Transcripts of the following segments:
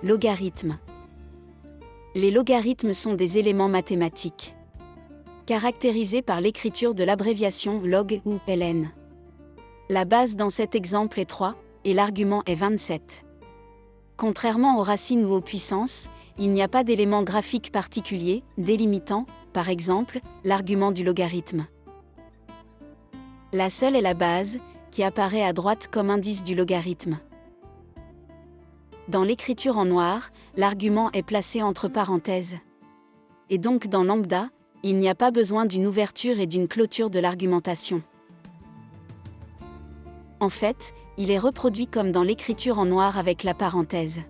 Logarithmes. Les logarithmes sont des éléments mathématiques, caractérisés par l'écriture de l'abréviation log ou ln. La base dans cet exemple est 3, et l'argument est 27. Contrairement aux racines ou aux puissances, il n'y a pas d'élément graphique particulier, délimitant, par exemple, l'argument du logarithme. La seule est la base, qui apparaît à droite comme indice du logarithme. Dans l'écriture en noir, l'argument est placé entre parenthèses. Et donc dans lambda, il n'y a pas besoin d'une ouverture et d'une clôture de l'argumentation. En fait, il est reproduit comme dans l'écriture en noir avec la parenthèse.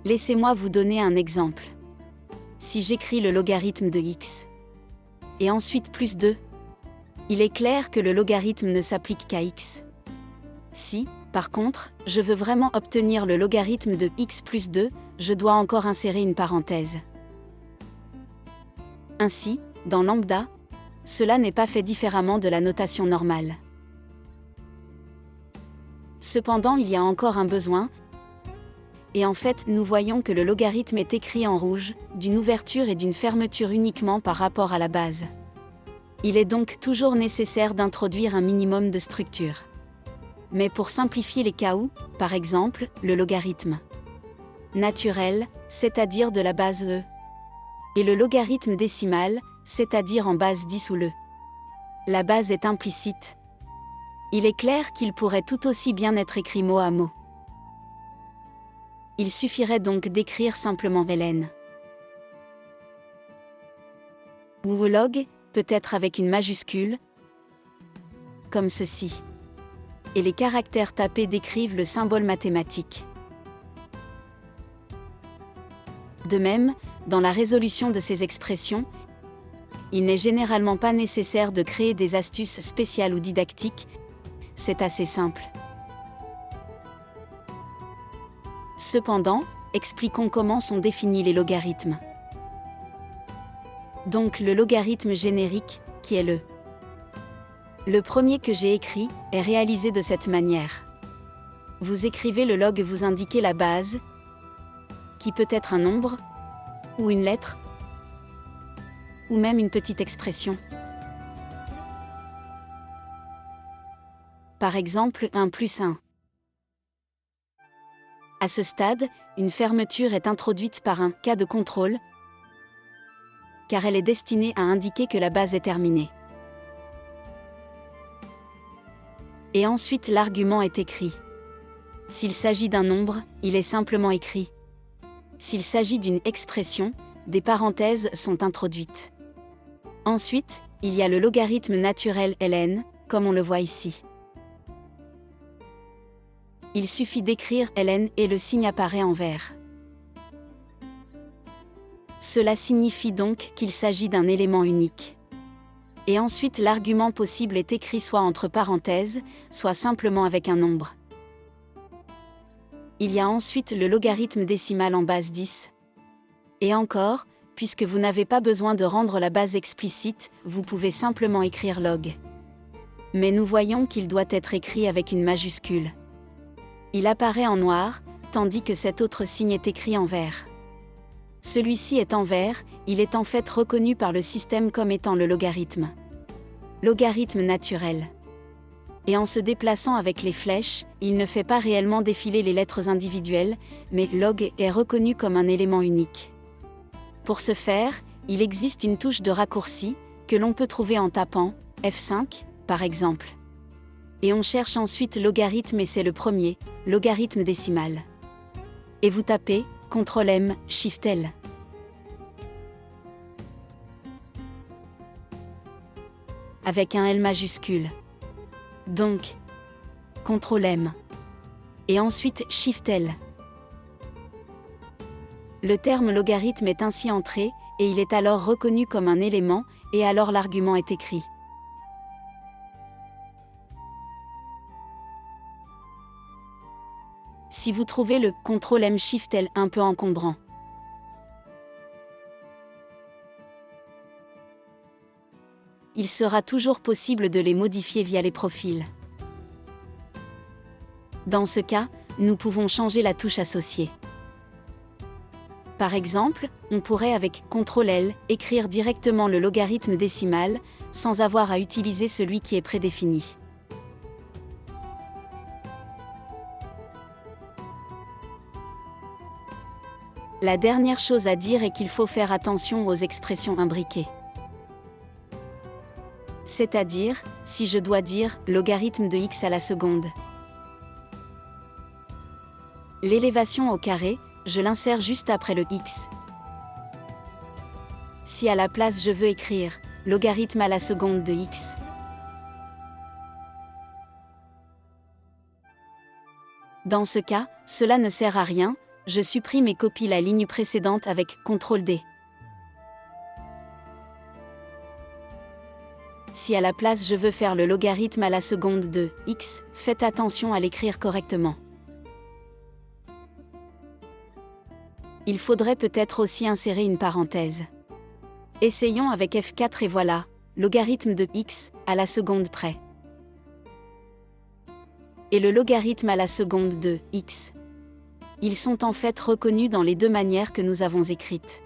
Laissez-moi vous donner un exemple. Si j'écris le logarithme de x, et ensuite plus 2, il est clair que le logarithme ne s'applique qu'à x. Si, par contre, je veux vraiment obtenir le logarithme de x plus 2, je dois encore insérer une parenthèse. Ainsi, dans lambda, cela n'est pas fait différemment de la notation normale. Cependant, il y a encore un besoin, et en fait, nous voyons que le logarithme est écrit en rouge, d'une ouverture et d'une fermeture uniquement par rapport à la base. Il est donc toujours nécessaire d'introduire un minimum de structure. Mais pour simplifier les cas où, par exemple, le logarithme naturel, c'est-à-dire de la base e, et le logarithme décimal, c'est-à-dire en base 10 ou le. La base est implicite. Il est clair qu'il pourrait tout aussi bien être écrit mot à mot. Il suffirait donc d'écrire simplement ln. Ou log, peut-être avec une majuscule, comme ceci. Et les caractères tapés décrivent le symbole mathématique. De même, dans la résolution de ces expressions, il n'est généralement pas nécessaire de créer des astuces spéciales ou didactiques, c'est assez simple. Cependant, expliquons comment sont définis les logarithmes. Donc le logarithme générique, qui est le premier que j'ai écrit, est réalisé de cette manière. Vous écrivez le log, vous indiquez la base, qui peut être un nombre, ou une lettre, ou même une petite expression. Par exemple, 1 plus 1. À ce stade, une fermeture est introduite par un cas de contrôle, car elle est destinée à indiquer que la base est terminée. Et ensuite l'argument est écrit. S'il s'agit d'un nombre, il est simplement écrit. S'il s'agit d'une expression, des parenthèses sont introduites. Ensuite, il y a le logarithme naturel ln, comme on le voit ici. Il suffit d'écrire ln et le signe apparaît en vert. Cela signifie donc qu'il s'agit d'un élément unique. Et ensuite l'argument possible est écrit soit entre parenthèses, soit simplement avec un nombre. Il y a ensuite le logarithme décimal en base 10. Et encore, puisque vous n'avez pas besoin de rendre la base explicite, vous pouvez simplement écrire log. Mais nous voyons qu'il doit être écrit avec une majuscule. Il apparaît en noir, tandis que cet autre signe est écrit en vert. Celui-ci est en vert, il est en fait reconnu par le système comme étant le logarithme. Logarithme naturel. Et en se déplaçant avec les flèches, il ne fait pas réellement défiler les lettres individuelles, mais log est reconnu comme un élément unique. Pour ce faire, il existe une touche de raccourci, que l'on peut trouver en tapant F5, par exemple. Et on cherche ensuite logarithme et c'est le premier, logarithme décimal. Et vous tapez CTRL-M, SHIFT-L. Avec un L majuscule. Donc, CTRL-M. Et ensuite SHIFT-L. Le terme logarithme est ainsi entré, et il est alors reconnu comme un élément, et alors l'argument est écrit. Si vous trouvez le CTRL-M SHIFT-L un peu encombrant, il sera toujours possible de les modifier via les profils. Dans ce cas, nous pouvons changer la touche associée. Par exemple, on pourrait avec CTRL-L écrire directement le logarithme décimal, sans avoir à utiliser celui qui est prédéfini. La dernière chose à dire est qu'il faut faire attention aux expressions imbriquées. C'est-à-dire, si je dois dire logarithme de x à la seconde. L'élévation au carré, je l'insère juste après le x. Si à la place je veux écrire logarithme à la seconde de x. Dans ce cas, cela ne sert à rien, je supprime et copie la ligne précédente avec CTRL-D. Si à la place je veux faire le logarithme à la seconde de x, faites attention à l'écrire correctement. Il faudrait peut-être aussi insérer une parenthèse. Essayons avec F4 et voilà, logarithme de x, à la seconde près. Et le logarithme à la seconde de x. Ils sont en fait reconnus dans les deux manières que nous avons écrites.